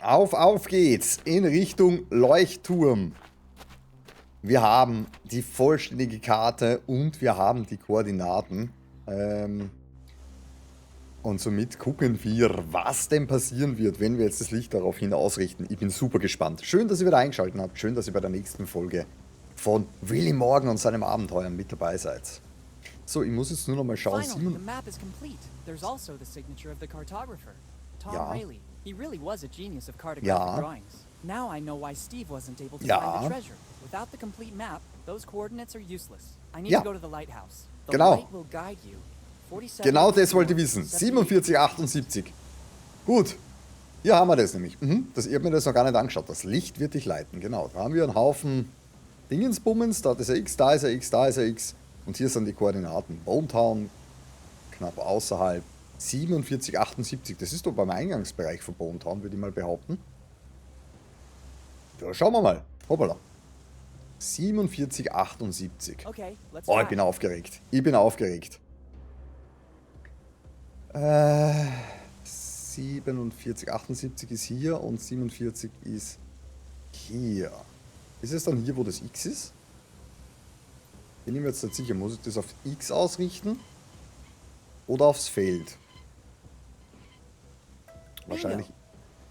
Auf geht's in Richtung Leuchtturm. Wir haben die vollständige Karte und wir haben die Koordinaten. Und somit gucken wir, was denn passieren wird, wenn wir jetzt das Licht darauf hin ausrichten. Ich bin super gespannt. Schön, dass ihr wieder eingeschaltet habt. Schön, dass ihr bei der nächsten Folge von Willy Morgan und seinem Abenteuer mit dabei seid. So, ich muss jetzt nur noch mal schauen. Finally, the map is complete. There's also the signature of the cartographer, Tom Ja. Rayleigh. He really was a genius of cartographic Ja. drawings. Now I know why Steve wasn't able to Ja. find the treasure. Without the complete map, those coordinates are useless. I need Ja. to go to the lighthouse. The Genau. light will guide you. 47, Genau das wollte ich wissen. 47, 78. Gut. Hier haben wir das nämlich. Das, ich habe mir das noch gar nicht angeschaut. Das Licht wird dich leiten. Genau. Da haben wir einen Haufen Dingensbummens. Da ist ein X, da ist ein X, da ist ein X. Und hier sind die Koordinaten. Bonetown, knapp außerhalb. 47, 78. Das ist doch beim Eingangsbereich von Bonetown, würde ich mal behaupten. Ja, schauen wir mal. Hoppala. 47, 78. Okay, let's Oh, ich try. bin aufgeregt. Ich bin aufgeregt. 47, 78 ist hier und 47 ist hier. Ist es dann hier, wo das X ist? Bin ich mir jetzt nicht sicher. Muss ich das auf X ausrichten? Oder aufs Feld? Wahrscheinlich.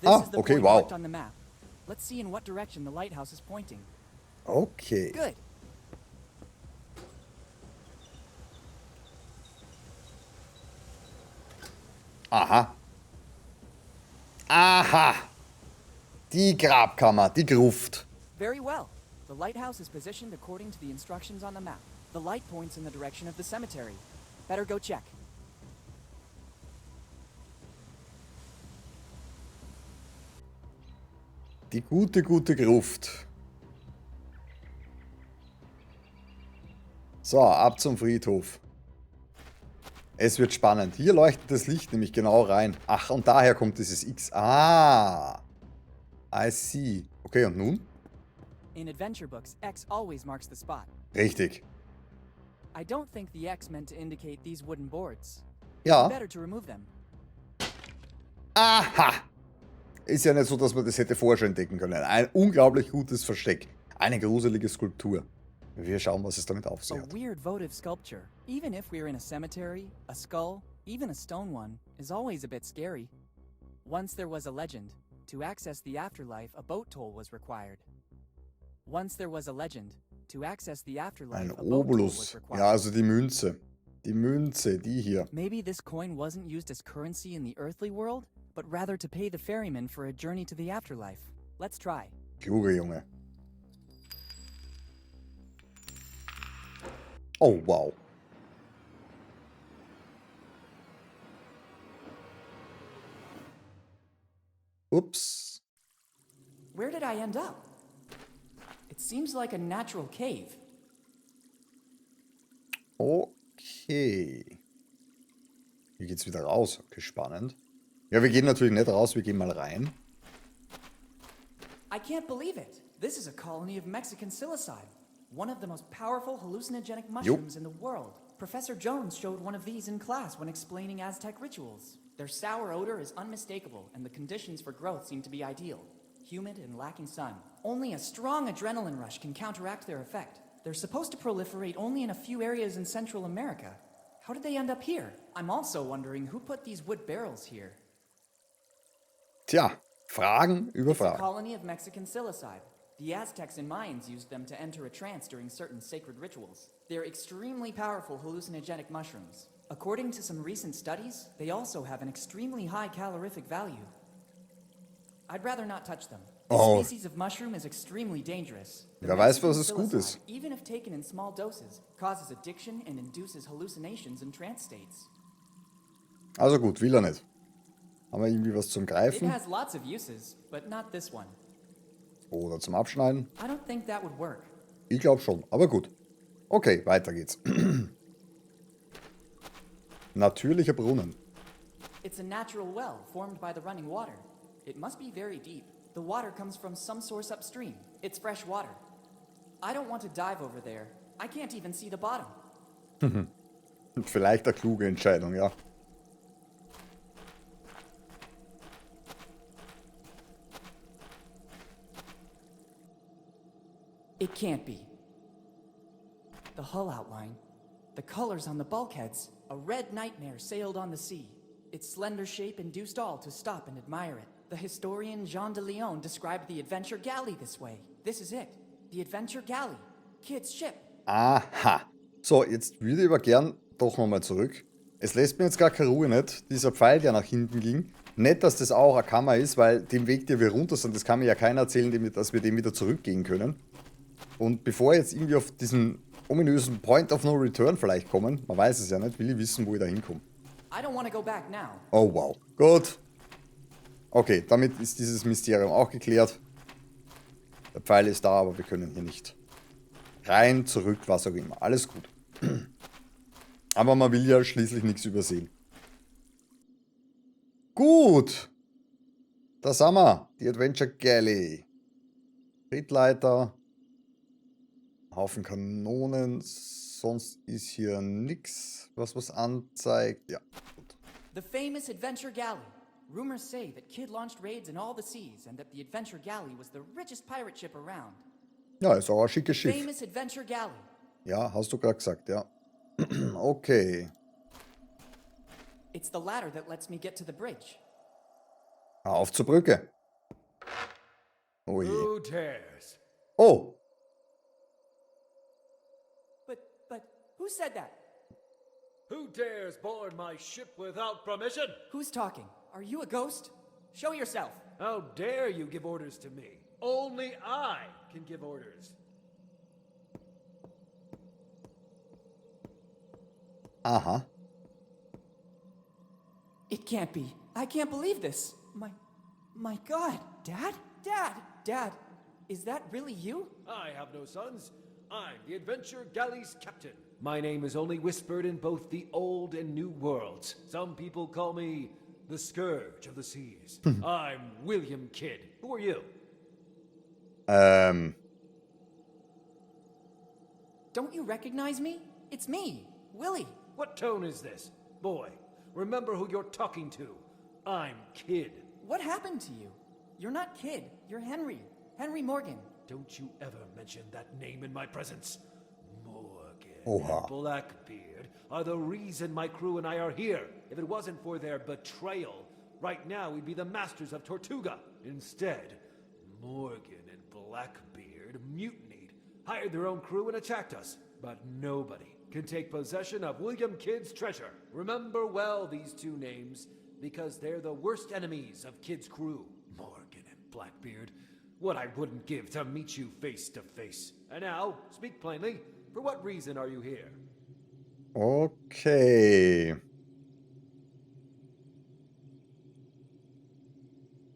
This Ah, is the okay, point wow. marked on the map. Let's see in what direction the lighthouse is pointing. Okay. Good. Aha. Aha. Die Grabkammer, die Gruft. Very well. The lighthouse is positioned according to the instructions on the map. The light points in the direction of the cemetery. Better go check. Die gute Gruft. So, ab zum Friedhof. Es wird spannend. Hier leuchtet das Licht nämlich genau rein. Ach, und daher kommt dieses X. Ah. I see. Okay, und nun? In adventure books, X always marks the spot. Richtig. I don't think the X meant to indicate these wooden boards. Ja. Better to remove them. Aha. Ist ja nicht so, dass man das hätte vorher schon entdecken können. Ein unglaublich gutes Versteck. Eine gruselige Skulptur. Wir schauen, was es damit auf sich A hat. weird votive sculpture. Even if we're in a cemetery, a skull, even a stone one, is always a bit scary. Once there was a legend. To access the afterlife, a boat toll was required. Once there was a legend. To access the afterlife, Ein a boat toll was Obolus. required. Ja, also die Münze. Die Münze, die hier. Maybe this coin wasn't used as currency in the earthly world, but rather to pay the ferryman for a journey to the afterlife. Let's try. Kluge Junge. Oh, wow. Ups. Where did I end up? It seems like a natural cave. Okay. Hier geht's wieder raus. Okay, spannend. Ja, wir gehen natürlich nicht raus, wir gehen mal rein. I can't believe it. This is a colony of Mexican psilocybe, one of the most powerful hallucinogenic mushrooms in the world. Professor Jones showed one of these in class when explaining Aztec rituals. Their sour odor is unmistakable, and the conditions for growth seem to be ideal. Humid and lacking sun. Only a strong adrenaline rush can counteract their effect. They're supposed to proliferate only in a few areas in Central America. How did they end up here? I'm also wondering who put these wood barrels here. Tja, Fragen über It's a Fragen. colony of Mexican psilocybe. The Aztecs and Mayans used them to enter a trance during certain sacred rituals. They're extremely powerful hallucinogenic mushrooms. According to some recent studies, they also have an extremely high calorific value. I'd rather not touch them. This Oh. species of mushroom is extremely dangerous. The Wer weiß, Mexican was es gut psilocybe, ist. even if taken in small doses, causes addiction and induces hallucinations and trance states. Also gut, will er nicht. Haben wir irgendwie was zum It Greifen? has lots of uses, but not this one. Oder zum Abschneiden? I don't think that would work. Ich glaube schon, aber gut. Okay, weiter geht's. Natürlicher Brunnen. It's a natural well formed by the running water. It must be very deep. The water comes from some source upstream. It's fresh water. I don't want to dive over there. I can't even see the bottom. Vielleicht eine kluge Entscheidung, ja. It can't be. The hull outline, the colors on the bulkheads, a red nightmare sailed on the sea. Its slender shape induced all to stop and admire it. The historian Jean de Leon described the Adventure Galley this way. This is it. The Adventure Galley. Kid's ship. Aha. So, jetzt würde ich aber gern doch nochmal zurück. Es lässt mir jetzt gar keine Ruhe nicht, dieser Pfeil, der nach hinten ging. Nicht, dass das auch eine Kammer ist, weil den Weg, den wir runter sind, das kann mir ja keiner erzählen, dass wir den wieder zurückgehen können. Und bevor wir jetzt irgendwie auf diesen ominösen Point of No Return vielleicht kommen, man weiß es ja nicht, will ich wissen, wo ich da hinkomme. Oh wow. Gut. Okay, damit ist dieses Mysterium auch geklärt. Der Pfeil ist da, aber wir können hier nicht rein, zurück, was auch immer. Alles gut. Aber man will ja schließlich nichts übersehen. Gut. Da sind wir. Die Adventure Galley. Trittleiter. Haufen Kanonen. Sonst ist hier nichts, was anzeigt. Ja, gut. The famous Adventure Galley. Rumors say that Kid launched raids in all the seas and that the Adventure Galley was the richest pirate ship around. Ja, ist auch ein schickes Schiff. Famous Adventure Galley. Ja, hast du gerade gesagt, ja. Okay. It's the ladder that lets me get to the bridge. Auf zur Brücke. Oh je. Who dares? Oh. But who said that? Who dares board my ship without permission? Who's talking? Are you a ghost? Show yourself. How dare you give orders to me? Only I can give orders. Aha. It can't be. I can't believe this. My God. Dad. Is that really you? I have no sons. I'm the Adventure Galley's captain. My name is only whispered in both the old and new worlds. Some people call me the Scourge of the Seas. I'm William Kidd. Who are you? Don't you recognize me? It's me, Willy. What tone is this? Boy, remember who you're talking to. I'm Kidd. What happened to you? You're not Kidd. You're Henry. Henry Morgan. Don't you ever mention that name in my presence. Morgan Oha. and Blackbeard are the reason my crew and I are here. If it wasn't for their betrayal, right now we'd be the masters of Tortuga. Instead, Morgan and Blackbeard mutinied, hired their own crew and attacked us. But nobody can take possession of William Kidd's treasure. Remember well these two names, because they're the worst enemies of Kidd's crew. Morgan and Blackbeard. What I wouldn't give to meet you face to face. And now, speak plainly, for what reason are you here? Okay.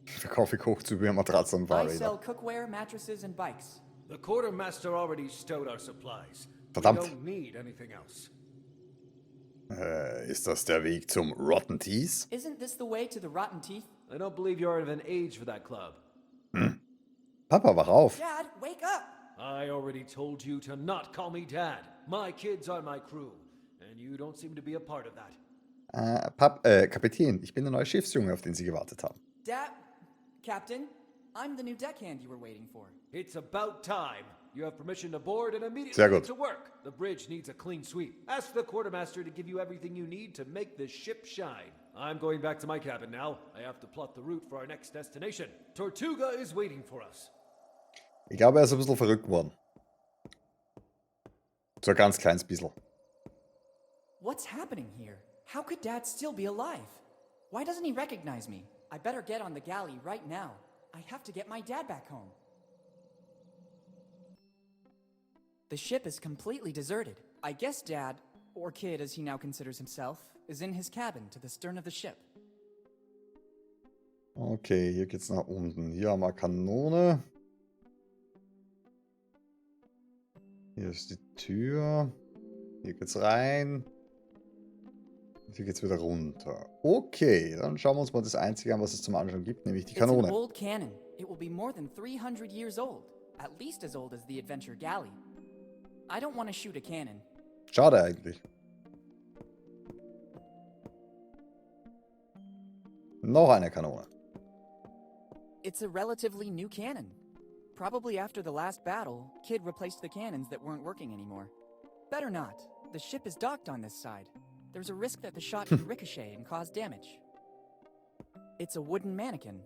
Verkaufe ich Hochzubehör, Matratzen und I sell Fahrräder. cookware, mattresses, and bikes. The quartermaster already stowed our supplies. Verdammt. We don't need anything else. Ist das der Weg zum Rotten Teeth? Isn't this the way to the Rotten Teeth? I don't believe you're of an age for that club. Papa, wach auf. Dad, wake up! I already told you to not call me Dad. My kids are my crew, and you don't seem to be a part of that. Kapitän, ich bin der neue Schiffsjunge, auf den Sie gewartet haben. Dad, Captain, I'm the new deckhand you were waiting for. It's about time. You have permission to board and Sehr immediately gut. get to work. The bridge needs a clean sweep. Ask the quartermaster to give you everything you need to make the ship shine. I'm going back to my cabin now. I have to plot the route for our next destination. Tortuga is waiting for us. Ich glaube, er ist ein bisschen verrückt geworden. So ein ganz kleines bisschen. What's happening here? How could Dad still be alive? Why doesn't he recognize me? I better get on the galley right now. I have to get my dad back home. The ship is completely deserted. I guess Dad, or Kid as he now considers himself, is in his cabin to the stern of the ship. Okay, hier geht's nach unten. Hier haben wir Kanone. Hier ist die Tür. Hier geht's rein. Und hier geht's wieder runter. Okay, dann schauen wir uns mal das Einzige an, was es zum Anschauen gibt, nämlich die It's an Kanone. old cannon. It will be more than 300 years old. At least as old as the Adventure Galley. I don't want to shoot a cannon. Schade eigentlich. Noch eine Kanone. It's a relatively new cannon. Probably after the last battle, Kid replaced the cannons that weren't working anymore. Better not. The ship is docked on this side. There's a risk that the shot could ricochet and cause damage. It's a wooden mannequin.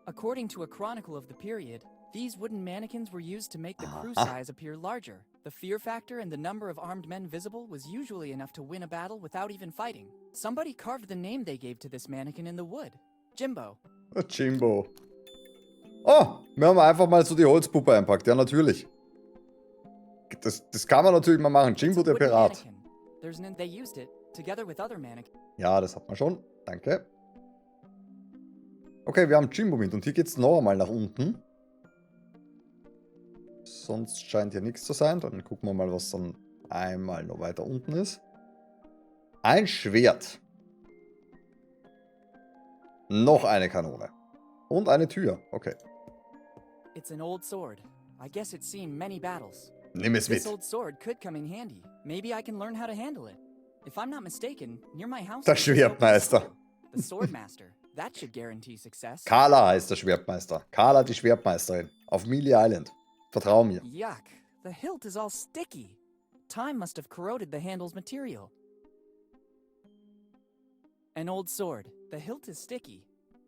According to a chronicle of the period, these wooden mannequins were used to make the crew size appear larger. The fear factor and the number of armed men visible was usually enough to win a battle without even fighting. Somebody carved the name they gave to this mannequin in the wood. Jimbo. Jimbo. Oh, wir haben einfach mal so die Holzpuppe einpackt. Ja, natürlich. Das kann man natürlich mal machen. Jimbo der Pirat. They used it together with other mannequins. Ja, das hat man schon. Danke. Okay, wir haben Jimbo mit. Und hier geht es noch einmal nach unten. Sonst scheint hier nichts zu sein. Dann gucken wir mal, was dann einmal noch weiter unten ist. Ein Schwert. Noch eine Kanone. Und eine Tür. Okay. It's an old sword. I guess it's seen many battles. Nimm es mit. This old sword could come in handy. Maybe I can learn how to handle it. If I'm not mistaken, near my house. Der Schwertmeister. The Swordmaster. That should guarantee success. Carla heißt der Schwertmeister. Carla, die Schwertmeisterin. Auf Mealy Island. Vertrau mir. Yuck. The hilt is all sticky. Time must have corroded the handle's material. An old sword. The hilt is sticky.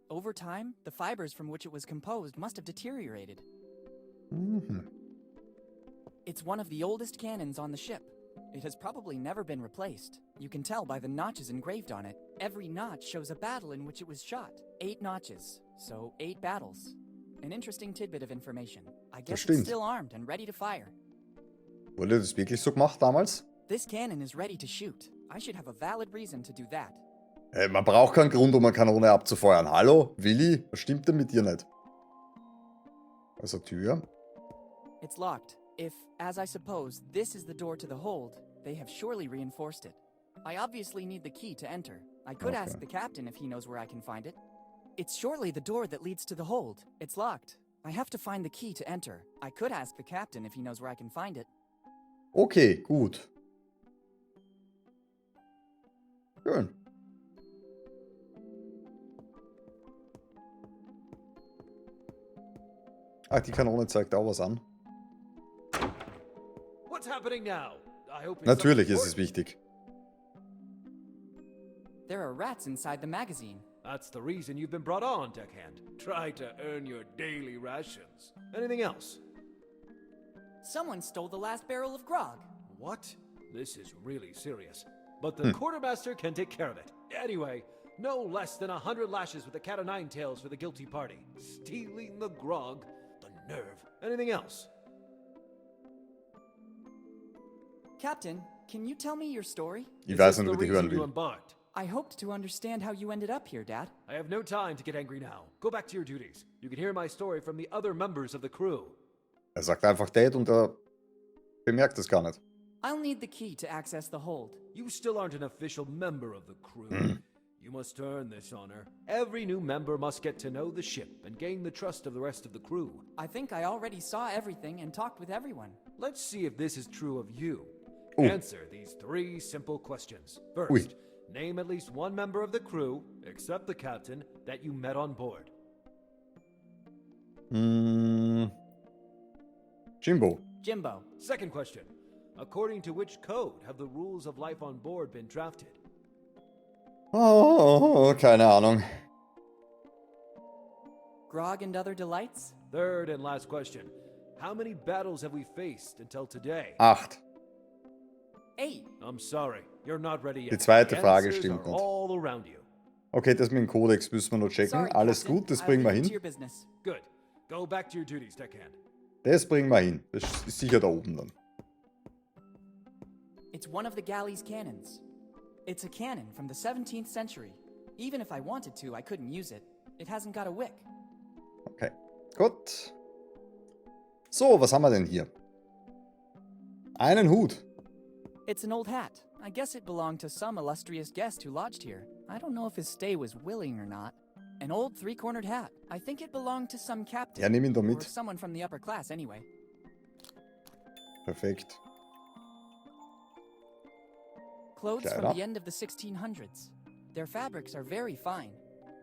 Over time, the fibers from which it was composed must have deteriorated. It's one of the oldest cannons on the ship. It has probably never been replaced. You can tell by the notches engraved on it. Every notch shows a battle in which it was shot. 8 notches, so 8 battles. An interesting tidbit of information. I guess it's still armed and ready to fire. Wurde das wirklich so gemacht damals? This cannon is ready to shoot. I should have a valid reason to do that. Man braucht keinen Grund, um eine Kanone abzufeuern. Hallo, Willi? Was stimmt denn mit dir nicht? Also Tür. It's locked. If, as I suppose, this is the door to the hold, they have surely reinforced it. I obviously need the key to enter. I could ask the captain if he knows where I can find it. It's surely the door that leads to the hold. It's locked. I have to find the key to enter. I could ask the captain if he knows where I can find it. Okay, gut. Schön. Ach, die Kanone zeigt auch was an. What's happening now? I hope it's Natürlich ist es wichtig. There are rats inside the magazine. That's the reason you've been brought on, deckhand. Try to earn your daily rations. Anything else? Someone stole the last barrel of grog. What? This is really serious. But the quartermaster can take care of it. Anyway, no less than 100 lashes with the cat o' nine tails for the guilty party. Stealing the grog, the nerve. Anything else? Captain, can you tell me your story? Ich weiß nicht, ob ich hören will. I hoped to understand how you ended up here, Dad. I have no time to get angry now. Go back to your duties. You can hear my story from the other members of the crew. Er sagt einfach Dad und er bemerkt es gar nicht. I'll need the key to access the hold. You still aren't an official member of the crew. You must earn this honor. Every new member must get to know the ship and gain the trust of the rest of the crew. I think I already saw everything and talked with everyone. Let's see if this is true of you. Answer these 3 simple questions. First, name at least one member of the crew, except the captain, that you met on board. Jimbo. Jimbo. Second question. According to which code have the rules of life on board been drafted? Oh, keine Ahnung. Grog and other delights? Third and last question. How many battles have we faced until today? 8. 8. I'm sorry, you're not ready yet. Die zweite Frage Answers stimmt are nicht. all around you. Okay, das mit dem Kodex müssen wir noch checken. Sorry, Alles Captain. gut, das bringen wir I'll leave it to hin. your business. Good. Go back to your duties, deckhand. Das bringen wir hin. Das ist sicher da oben dann. It's one of the galley's cannons. It's a cannon from the 17th century. Even if I wanted to, I couldn't use it. It hasn't got a wick. Okay, gut. So, was haben wir denn hier? Einen Hut. It's an old hat. I guess it belonged to some illustrious guest who lodged here. I don't know if his stay was willing or not. An old 3-cornered hat. I think it belonged to some captain. Ja, nimm ihn doch Or mit. someone from the upper class anyway. Perfekt. Clothes Kleider. from the end of the 1600s. Their fabrics are very fine.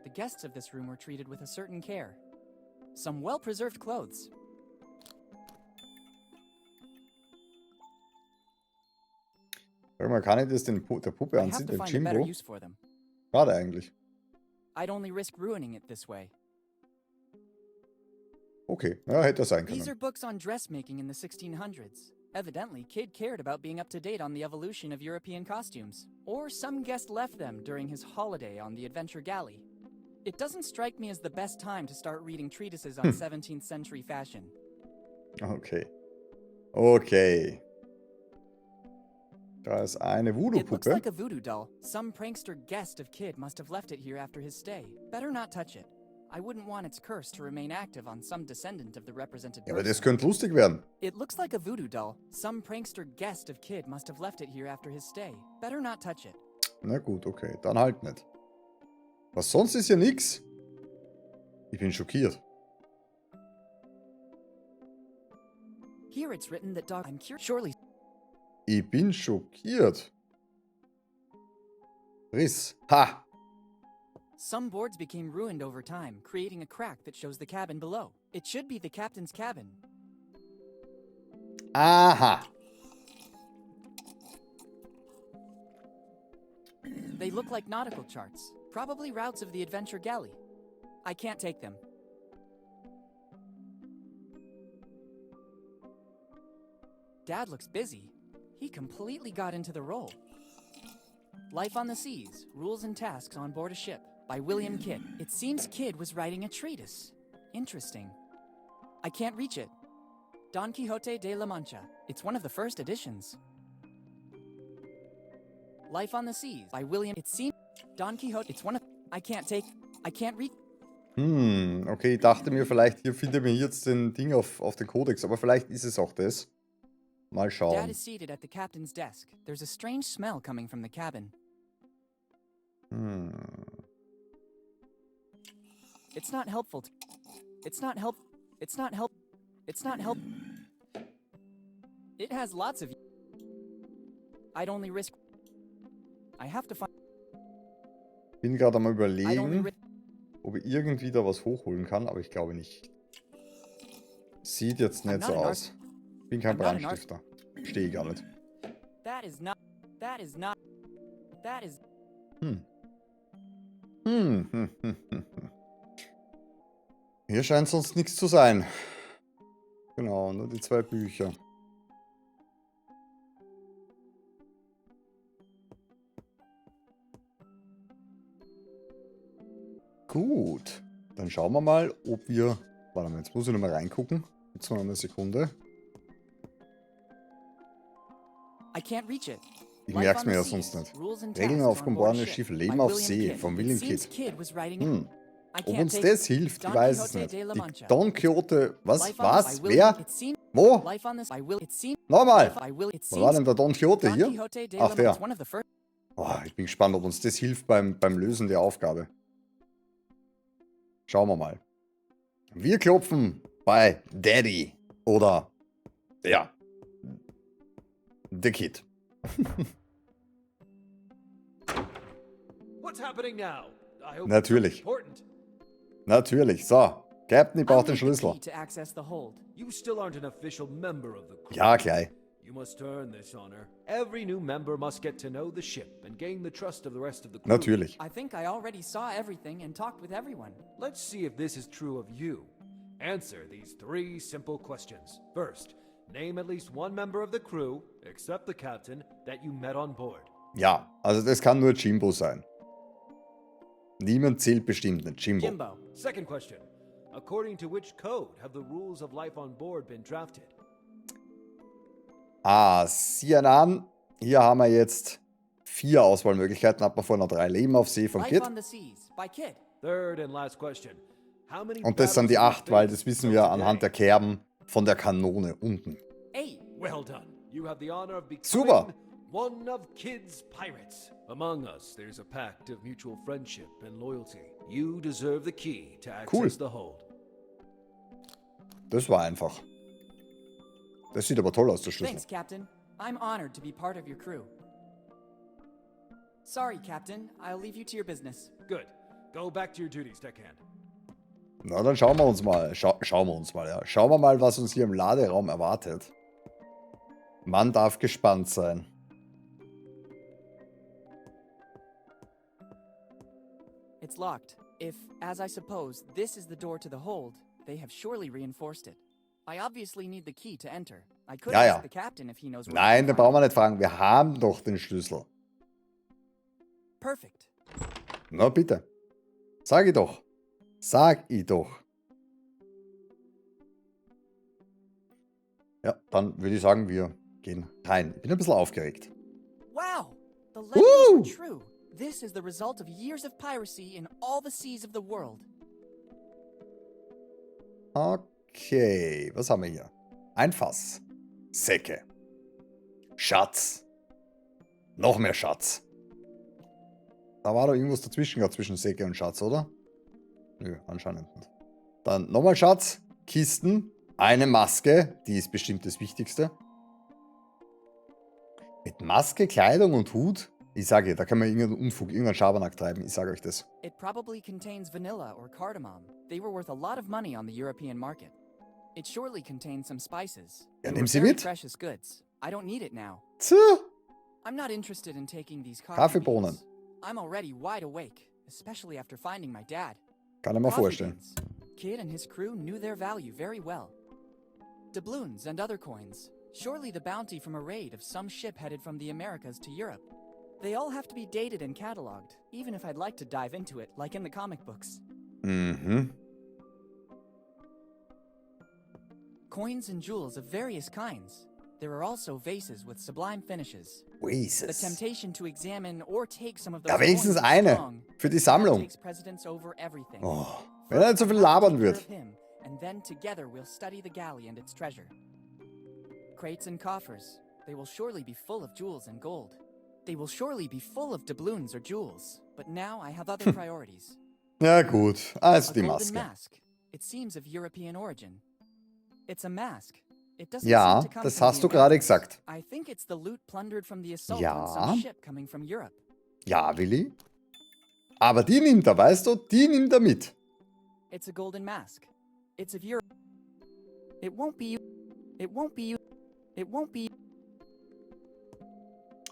The guests of this room were treated with a certain care. Some well-preserved clothes. Sag mal, kann ich das der Puppe I have anziehen, to dem find a better Jimbo? use for them. Schade eigentlich. I'd only risk ruining it this way. Okay, ja, hätte sein These are können. books on dressmaking in the 1600s. Evidently, Kidd cared about being up to date on the evolution of European costumes. Or some guest left them during his holiday on the Adventure Galley. It doesn't strike me as the best time to start reading treatises on 17th century fashion. Okay. Okay. Da ist eine It looks Voodoo-Puppe. like a voodoo doll. Some prankster guest of Kidd must have left it here after his stay. Better not touch it. I wouldn't want its curse to remain active on some descendant of the represented Ja, aber person. das könnte lustig werden. It looks like a voodoo doll. Some prankster guest of Kidd must have left it here after his stay. Better not touch it. Na gut, okay. Dann halt nicht. Was sonst ist ja nix. Ich bin schockiert. Here it's written that I'm curious. Surely. Ich bin schockiert. Riss. Ha! Some boards became ruined over time, creating a crack that shows the cabin below. It should be the captain's cabin. Aha! They look like nautical charts, probably routes of the Adventure Galley. I can't take them. Dad looks busy. He completely got into the role. Life on the Seas, Rules and Tasks on Board a Ship by William Kidd. It seems Kidd was writing a treatise. Interesting. I can't reach it. Don Quixote de la Mancha. It's one of the first editions. Life on the Seas by William. It seems Don Quixote. It's one of. I can't reach. Okay, ich dachte mir, vielleicht hier findet man jetzt den Ding auf den Kodex, aber vielleicht ist es auch das. Mal Dad schauen. is seated at the captain's desk. There's a strange smell coming from the cabin. It's not helpful. It's not help. It's not help. It's not help. It has lots of. I'd only risk. I have to find. Bin gerade am I'd only Überlegen, risk. ob ich irgendwie da was hochholen kann, aber ich glaube nicht. Sieht jetzt nicht not so an aus. Bin kein I'm not an Brandstifter. Stehe ich gar nicht. That is not. That is not. That is. Hier scheint sonst nichts zu sein. Genau, nur die 2 Bücher. Gut, dann schauen wir mal, ob wir... Warte mal, jetzt muss ich nochmal reingucken. Jetzt noch eine Sekunde. I can't reach it. Ich Life merke es on mir the ja Seas, sonst nicht. Rules and Regeln Tasks auf on Board a geborene Ship Schiff, by Leben auf William See Kidd. von It William seems Kidd. Kidd was writing. I Ob can't uns take das hilft, ich Don weiß es Quixote nicht. de la Die Mancha. Don Quixote... Was? Life on by Was? William- Wer? It seems Wo? Life on this by Will. It seems Nochmal! by Will. It Wo war seems denn der Don Quixote Don hier? Quixote de Ach, la der. Mancha. One of the first. Oh, ich bin gespannt, ob uns das hilft beim Lösen der Aufgabe. Schauen wir mal. Wir klopfen bei Daddy. Oder, ja, The Kid. What's happening now? I hope Natürlich. it's important. Natürlich. So, Captain, ich I'll brauche den need the Schlüssel. key to access the hold. You still aren't an official member of the crew. Ja, gleich. You must earn this honor. Every new member must get to know the ship and gain the trust of the rest of the crew. Natürlich. I think I already saw everything and talked with everyone. Let's see if this is true of you. Answer these 3 simple questions. First, name at least one member of the crew, except the captain, that you met on board. Ja, also das kann nur Jimbo sein. Niemand zählt bestimmt nicht. Jimbo. Jimbo. Second question. According to which code have the rules of life on board been drafted? Ah, sieh an. Hier haben wir jetzt 4 Auswahlmöglichkeiten. Hat man vorher noch 3. Leben auf See von Life Kid. on the Seas by Kidd. Third and last question. How many Und das sind die battles 8, weil have das you wissen faced wir today? anhand der Kerben von der Kanone unten. 8. Well done. You have the honor of becoming Super. one of Kid's pirates. Among us, there's a pact of mutual friendship and loyalty. You deserve the key to access Cool. the hold. Das war einfach. Das sieht aber toll aus, der Schlüssel. Thanks, Captain. I'm honored to be part of your crew. Sorry, Captain. I'll leave you to your business. Good. Go back to your duties, deckhand. Na, dann schauen wir uns mal. Schauen wir uns mal, ja. Schauen wir mal, was uns hier im Laderaum erwartet. Man darf gespannt sein. It's locked. If, as I suppose, this is the door to the hold, they have surely reinforced it. I obviously need the key to enter. I could Ja, ja. ask the captain if he knows where Nein, to da find brauchen wir it. nicht fragen. Wir haben doch den Schlüssel. Perfect. Na bitte. Sag ich doch. Sag ich doch. Ja, dann würde ich sagen, wir gehen rein. Ich bin ein bisschen aufgeregt. Wow! The legends Woo! are true. This is the result of years of piracy in all the seas of the world. Okay, was haben wir hier? Ein Fass. Säcke. Schatz. Noch mehr Schatz. Da war doch irgendwas dazwischen, gerade zwischen Säcke und Schatz, oder? Nö, anscheinend nicht. Dann nochmal Schatz. Kisten. Eine Maske. Die ist bestimmt das Wichtigste. Mit Maske, Kleidung und Hut. Ich sage, da kann man irgendeinen Unfug, irgendeinen Schabernack treiben. Ich sage euch das. It probably contains vanilla or cardamom. They were worth a lot of money on the European market. It surely contains some spices. Ja, They nimm were sie very mit. precious goods. I don't need it now. Tja. I'm not interested in taking these coffee Kaffeebohnen. beans. I'm already wide awake, especially after finding my dad. Kann ich mir Coffee vorstellen. beans. Kid and his crew knew their value very well. Doubloons and other coins. Surely the bounty from a raid of some ship headed from the Americas to Europe. They all have to be dated and cataloged, even if I'd like to dive into it, like in the comic books. Mhm. Coins and jewels of various kinds. There are also vases with sublime finishes. The Jesus. temptation to examine or take some of those Ja, wenigstens coins is eine. strong. Für die Dad Sammlung. takes precedence over everything. Oh. Wenn er nicht so viel labern wird. First, I have to take care of him, and then together we'll study the galley and its treasure. Crates and coffers. They will surely be full of jewels and gold. They will surely be full of doubloons or jewels. But now I have other priorities. Ja gut, also A die golden Maske. mask. It seems of European origin. It's a mask. It doesn't Ja, seem to come das from hast the du gerade Americas. gesagt. I think it's the loot plundered from the assault Ja. on some ship coming from Europe. Ja, Willi. Aber die nimmt er, weißt du? Die nimmt er mit. It's a golden mask. It's of Europe. It won't be. It won't be. It won't be.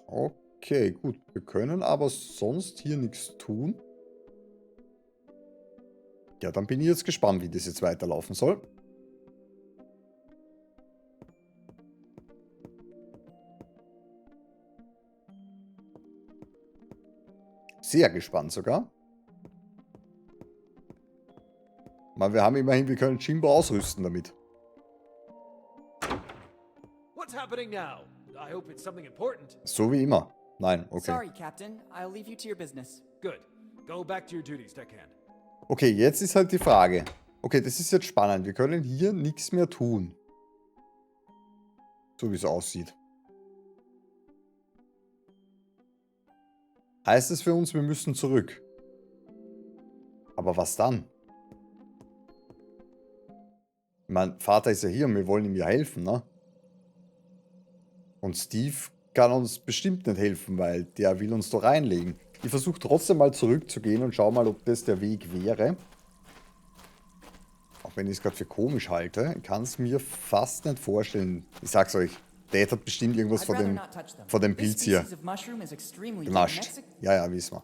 Okay, gut. Wir können aber sonst hier nichts tun. Ja, dann bin ich jetzt gespannt, wie das jetzt weiterlaufen soll. Sehr gespannt sogar. Mal, wir haben immerhin, wir können Jimbo ausrüsten damit. What's happening now? I hope it's something important. So wie immer. Nein, okay. Sorry, Captain. I'll leave you to your business. Good. Go back to your duties, deckhand. Okay, jetzt ist halt die Frage. Okay, das ist jetzt spannend. Wir können hier nichts mehr tun. So wie es aussieht. Heißt es für uns, wir müssen zurück. Aber was dann? Mein Vater ist ja hier und wir wollen ihm ja helfen, ne? Und Steve kann uns bestimmt nicht helfen, weil der will uns da reinlegen. Ich versuche trotzdem mal zurückzugehen und schau mal, ob das der Weg wäre. Auch wenn ich es gerade für komisch halte. Ich kann es mir fast nicht vorstellen. Ich sag's euch, Dad hat bestimmt irgendwas vor dem Pilz hier genascht. Ja, ja, wissen wir.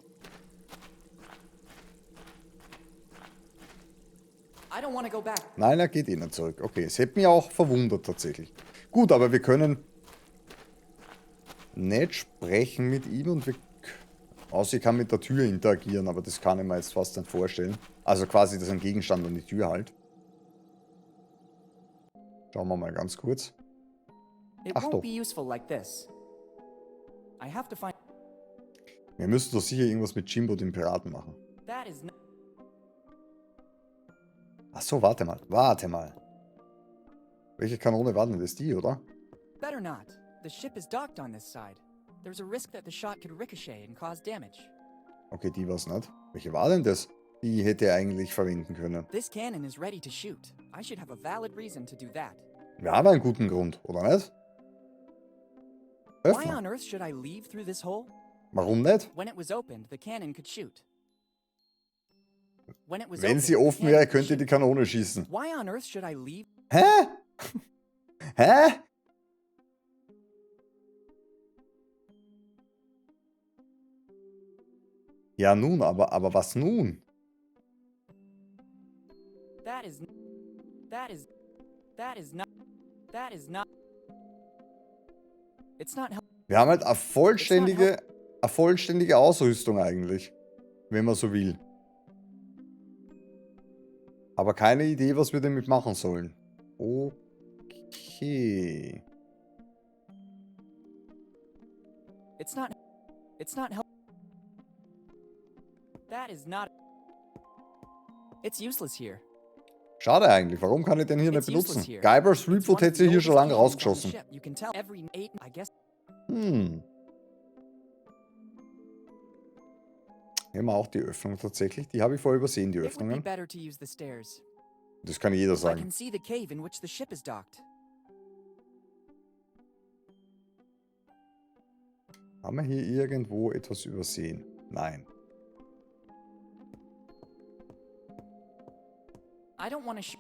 Nein, er geht eh nicht zurück. Okay, es hätte mich auch verwundert tatsächlich. Gut, aber wir können nicht sprechen mit ihm und wir... Außer ich kann mit der Tür interagieren, aber das kann ich mir jetzt fast nicht vorstellen. Also quasi, das ist ein Gegenstand an die Tür halt. Schauen wir mal ganz kurz. Ach doch. Wir müssen doch sicher irgendwas mit Jimbo, dem Piraten, machen. Ach so, warte mal. Warte mal. Welche Kanone war denn das? Die, oder? Better not. The ship is docked on this side. There's a risk that the shot could ricochet and cause damage. Okay, die war's nicht. Welche war denn das? Die hätte er eigentlich verwenden können. This cannon is ready to shoot. I should have a valid reason to do that. Wir haben einen guten Grund, oder nicht? Why Öffnen. on earth should I leave through this hole? Warum nicht? When it was opened, the cannon could shoot. When it was Wenn opened, sie the offen cannon wäre, could könnte shoot. die Kanone schießen. Why on earth should I leave? Hä? Hä? Ja, nun, aber was nun? That is not. It's not help. Wir haben halt eine vollständige Ausrüstung eigentlich, wenn man so will. Aber keine Idee, was wir damit machen sollen. Okay. It's not help. That is not. It's useless here. Schade eigentlich. Warum kann ich den hier nicht It's useless benutzen? here. Guybrush It's one Threepwood of hätte the sie hier schon oldest lange paintings on the rausgeschossen. ship. You can tell every eight, I guess. Hm. Hier haben wir auch die Öffnung tatsächlich. Die habe ich vorher übersehen, die It would be Öffnungen. better to use the stairs. Das kann jeder I sagen. can see the cave in which the ship is docked. Haben wir hier irgendwo etwas übersehen? Nein. I don't want to.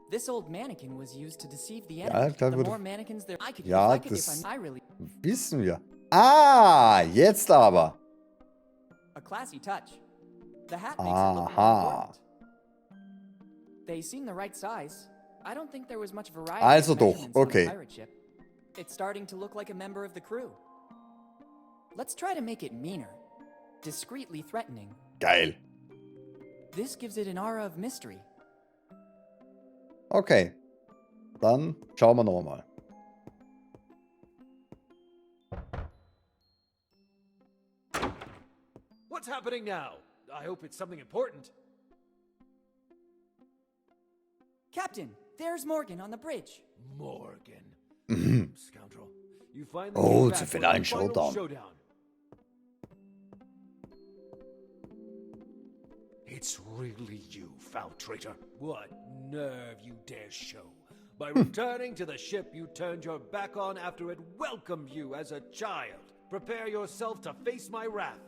This old mannequin was used to deceive the Ja, enemy. da The würde- more mannequins there, I could. Ja, if I das really. wissen wir. Ah, jetzt aber. A classy touch. The hat makes it look more Aha. important. They seem the right size. I don't think there was much variety. Also of doch, measurements on okay. the pirate ship. It's starting to look like a member of the crew. Let's try to make it meaner, discreetly threatening. Geil. This gives it an aura of mystery. Okay. Dann schauen wir nochmal. What's happening now? I hope it's something important. Captain, there's Morgan on the bridge. Morgan. Scoundrel. You finally Oh, came zum back for finalen the final Showdown. showdown. It's really you, foul traitor. What nerve you dare show. By returning to the ship you turned your back on after it welcomed you as a child. Prepare yourself to face my wrath.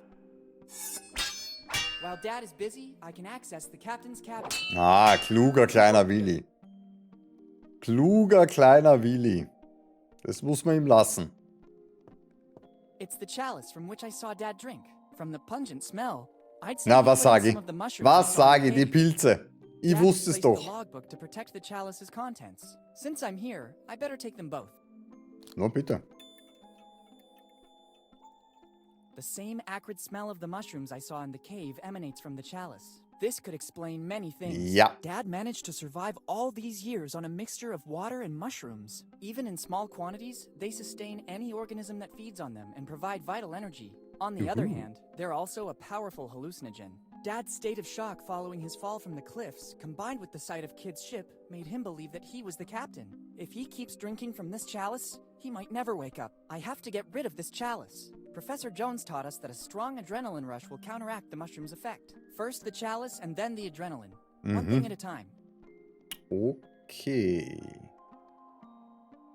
While Dad is busy, I can access the captain's cabin. Ah, kluger kleiner Willy. Kluger kleiner Willy. Das muss man ihm lassen. It's the chalice from which I saw Dad drink. From the pungent smell, I'd say Na, he was put in sage ich? some of the mushrooms Was I saw in sage ich? the Die cave. Pilze. Ich Dad wusste es placed doch. the logbook to protect the chalice's contents. Since I'm here, I better take them both. Na bitte. The same acrid smell of the mushrooms I saw in the cave emanates from the chalice. This could explain many things. Ja. Dad managed to survive all these years on a mixture of water and mushrooms. Even in small quantities, they sustain any organism that feeds on them and provide vital energy. On the other hand, they're also a powerful hallucinogen. Dad's state of shock following his fall from the cliffs, combined with the sight of Kid's ship, made him believe that he was the captain. If he keeps drinking from this chalice, he might never wake up. I have to get rid of this chalice. Professor Jones taught us that a strong adrenaline rush will counteract the mushroom's effect. First the chalice and then the adrenaline. One thing at a time. Okay.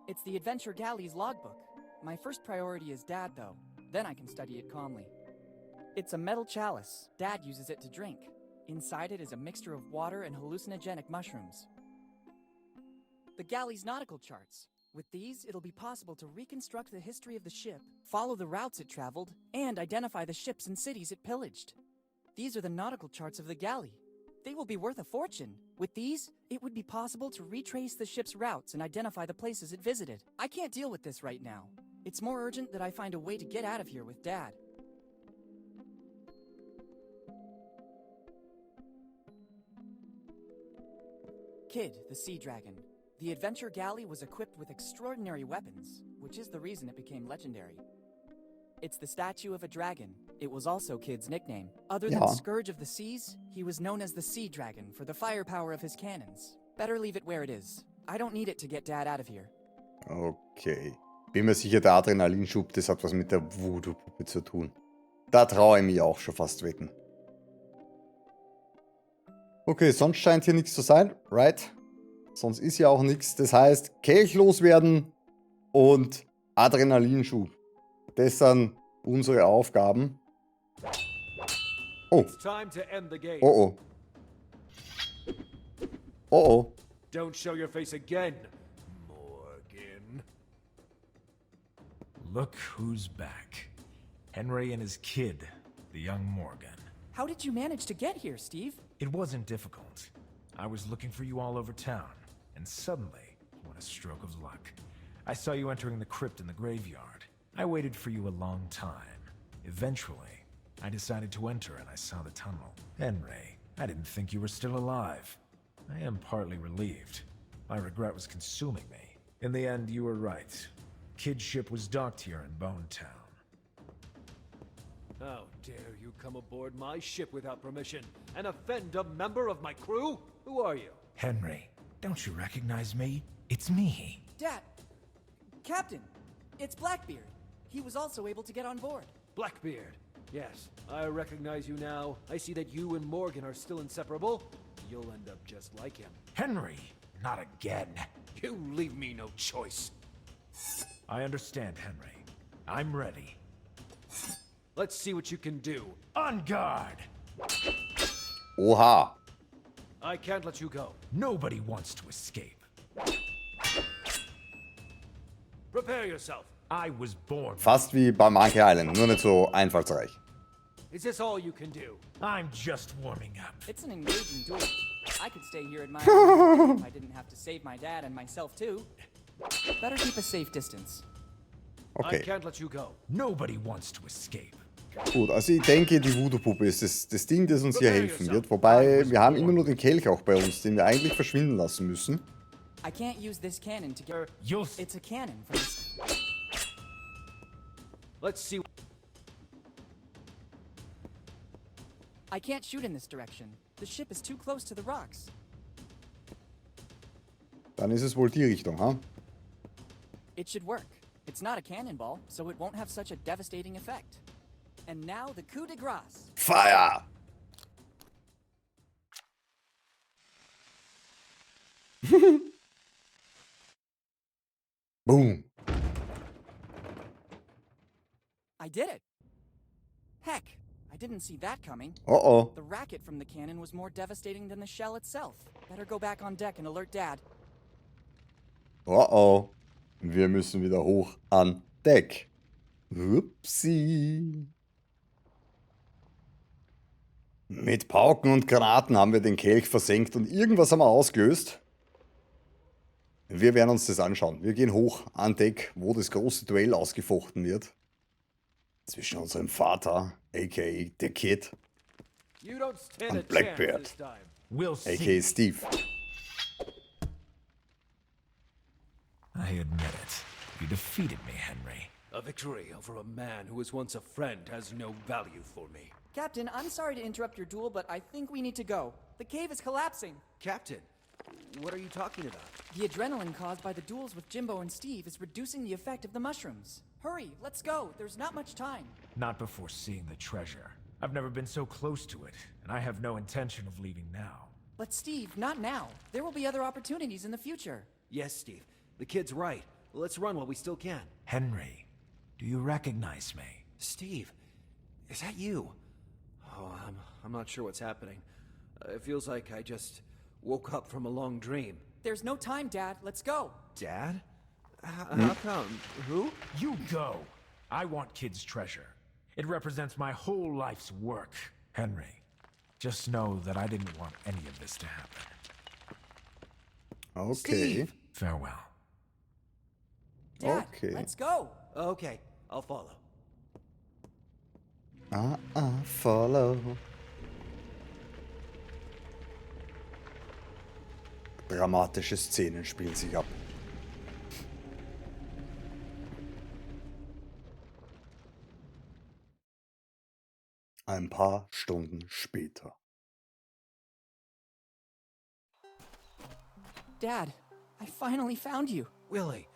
It's the Adventure Galley's logbook. My first priority is Dad, though. Then I can study it calmly. It's a metal chalice. Dad uses it to drink. Inside it is a mixture of water and hallucinogenic mushrooms. The galley's nautical charts. With these, it'll be possible to reconstruct the history of the ship, follow the routes it traveled, and identify the ships and cities it pillaged. These are the nautical charts of the galley. They will be worth a fortune. With these, it would be possible to retrace the ship's routes and identify the places it visited. I can't deal with this right now. It's more urgent that I find a way to get out of here with Dad. Kid, the sea dragon. The adventure galley was equipped with extraordinary weapons, which is the reason it became legendary. It's the statue of a dragon. It was also Kid's nickname. Other than Ja. Scourge of the Seas, he was known as the Sea Dragon for the firepower of his cannons. Better leave it where it is. I don't need it to get Dad out of here. Okay. Bin mir sicher, der Adrenalinschub, das hat was mit der Voodoo-Puppe zu tun. Da traue ich mich auch schon fast wetten. Okay, sonst scheint hier nichts zu sein, right? Sonst ist ja auch nichts. Das heißt, Kelch loswerden und Adrenalinschub. Das sind unsere Aufgaben. Oh, It's time to end the game. oh, oh. Oh, oh. Don't show your face again, Morgan. Look who's back. Henry and his kid. the young Morgan. How did you manage to get here, Steve? It wasn't difficult. I was looking for you all over town, and suddenly, what a stroke of luck. I saw you entering the crypt in the graveyard. I waited for you a long time. Eventually, I decided to enter and I saw the tunnel. Henry, I didn't think you were still alive. I am partly relieved. My regret was consuming me. In the end, you were right. Kid's ship was docked here in Bone Town. How dare you come aboard my ship without permission and offend a member of my crew? Who are you? Henry, don't you recognize me? It's me. Dad! Captain! It's Blackbeard. He was also able to get on board. Blackbeard. Yes, I recognize you now. I see that you and Morgan are still inseparable. You'll end up just like him. Henry, not again. You leave me no choice. I understand, Henry. I'm ready. Let's see what you can do. On guard! Oha. I can't let you go. Nobody wants to escape. Prepare yourself. I was born. Fast wie bei Monkey Island, nur nicht so einfallsreich. Is this all you can do? I'm just warming up. It's an engaging duel. I could stay here admiring if I didn't have to save my dad and myself too. Better keep a safe distance. I Okay, can't let you go. Nobody wants to escape. gut. Also ich denke, die Voodoo-Puppe ist das Ding, das uns hier helfen wird. Wobei, wir haben immer nur den Kelch auch bei uns, den wir eigentlich verschwinden lassen müssen. I can't use this cannon to get... You'll... It's a cannon from... Let's see. I can't shoot in this direction. The ship is too close to the rocks. Dann ist es wohl die Richtung, ha? It should work. It's not a cannonball, so it won't have such a devastating effect. And now the coup de grace. Fire! Boom. I did it! Heck, I didn't see that coming. Oh. The racket from the cannon was more devastating than the shell itself. Better go back on deck and alert Dad. Oh. Wir müssen wieder hoch an Deck. Upsi. Mit Pauken und Granaten haben wir den Kelch versenkt und irgendwas haben wir ausgelöst. Wir werden uns das anschauen. Wir gehen hoch an Deck, wo das große Duell ausgefochten wird. Zwischen unserem Vater, a.k.a. der Kid, You don't stand und a chance Blackbeard, this time. We'll see. a.k.a. Steve. I admit it. You defeated me, Henry. A victory over a man who was once a friend has no value for me. Captain, I'm sorry to interrupt your duel, but I think we need to go. The cave is collapsing. Captain, what are you talking about? The adrenaline caused by the duels with Jimbo and Steve is reducing the effect of the mushrooms. Hurry, let's go. There's not much time. Not before seeing the treasure. I've never been so close to it, and I have no intention of leaving now. But Steve, not now. There will be other opportunities in the future. Yes, Steve. The kid's right. Let's run while we still can. Henry, do you recognize me? Steve, is that you? Oh, I'm not sure what's happening. It feels like I just woke up from a long dream. There's no time, Dad. Let's go. Dad? How come? Who? You go! I want Kid's treasure. It represents my whole life's work. Henry, just know that I didn't want any of this to happen. Okay. Steve! Farewell. Dad, Okay. let's go. Okay, I'll follow. Follow. Dramatische Szenen spielen sich ab. Ein paar Stunden später. Dad, I finally found you. Willy,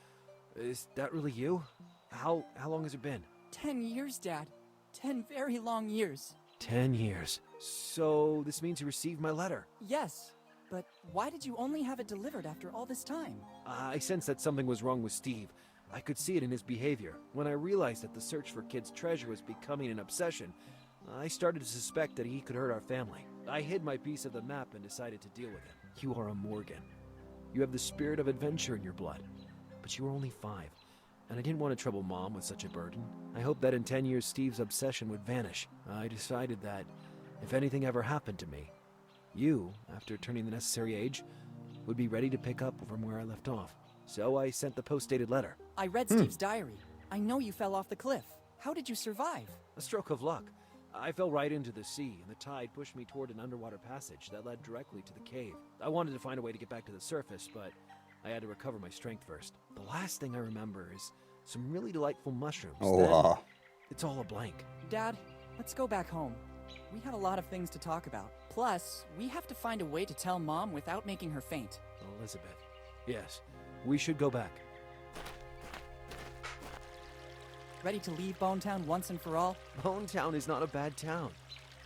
is that really you? How long has it been? 10 years, Dad. 10 very long years. 10 years. So this means you received my letter. Yes, but why did you only have it delivered after all this time? I sensed that something was wrong with Steve. I could see it in his behavior. When I realized that the search for Kid's treasure was becoming an obsession, I started to suspect that he could hurt our family. I hid my piece of the map and decided to deal with him. You are a Morgan. You have the spirit of adventure in your blood. But you are only 5. and I didn't want to trouble Mom with such a burden. I hoped that in 10 years Steve's obsession would vanish. I decided that if anything ever happened to me, you, after turning the necessary age, would be ready to pick up from where I left off. So I sent the post-dated letter. I read Steve's diary. I know you fell off the cliff. How did you survive? A stroke of luck. I fell right into the sea, and the tide pushed me toward an underwater passage that led directly to the cave. I wanted to find a way to get back to the surface, but I had to recover my strength first. The last thing I remember is some really delightful mushrooms. Oh, Then, wow. it's all a blank. Dad, let's go back home. We have a lot of things to talk about. Plus, we have to find a way to tell Mom without making her faint. Elizabeth. Yes, we should go back. Ready to leave Bonetown once and for all? Bonetown is not a bad town.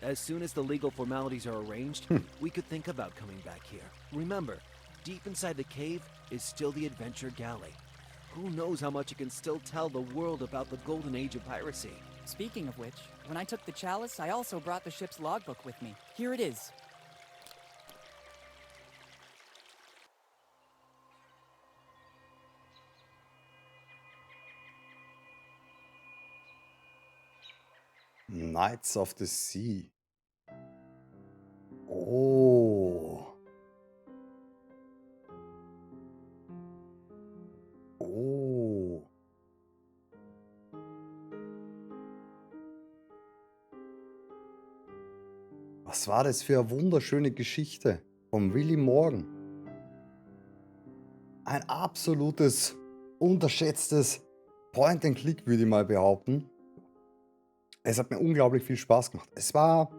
As soon as the legal formalities are arranged, we could think about coming back here. Remember, deep inside the cave is still the Adventure Galley. Who knows how much it can still tell the world about the golden age of piracy. Speaking of which, when I took the chalice, I also brought the ship's logbook with me. Here it is. Knights of the Sea. Oh. Oh. Was war das für eine wunderschöne Geschichte von Willy Morgan? Ein absolutes, unterschätztes Point-and-Click, würde ich mal behaupten. Es hat mir unglaublich viel Spaß gemacht. Es war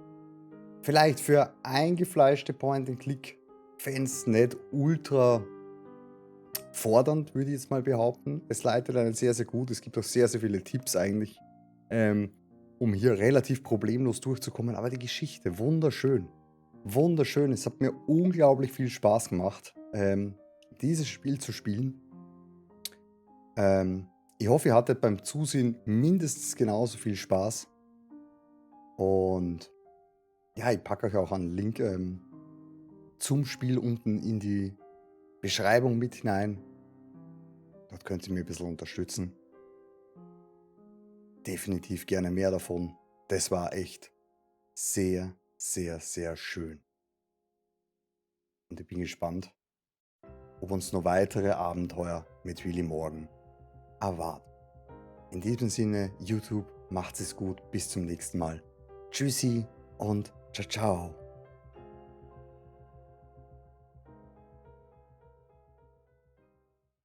vielleicht für eingefleischte Point-and-Click-Fans nicht ultra fordernd, würde ich jetzt mal behaupten. Es leitet einen sehr, sehr gut. Es gibt auch sehr, sehr viele Tipps eigentlich, um hier relativ problemlos durchzukommen. Aber die Geschichte, wunderschön. Wunderschön. Es hat mir unglaublich viel Spaß gemacht, dieses Spiel zu spielen. Ich hoffe, ihr hattet beim Zusehen mindestens genauso viel Spaß. Und ja, ich packe euch auch einen Link zum Spiel unten in die Beschreibung mit hinein. Dort könnt ihr mir ein bisschen unterstützen. Definitiv gerne mehr davon. Das war echt sehr, sehr, sehr schön. Und ich bin gespannt, ob uns noch weitere Abenteuer mit Willy Morgan erwarten. In diesem Sinne, YouTube, macht's es gut. Bis zum nächsten Mal. Tschüssi und ciao, ciao.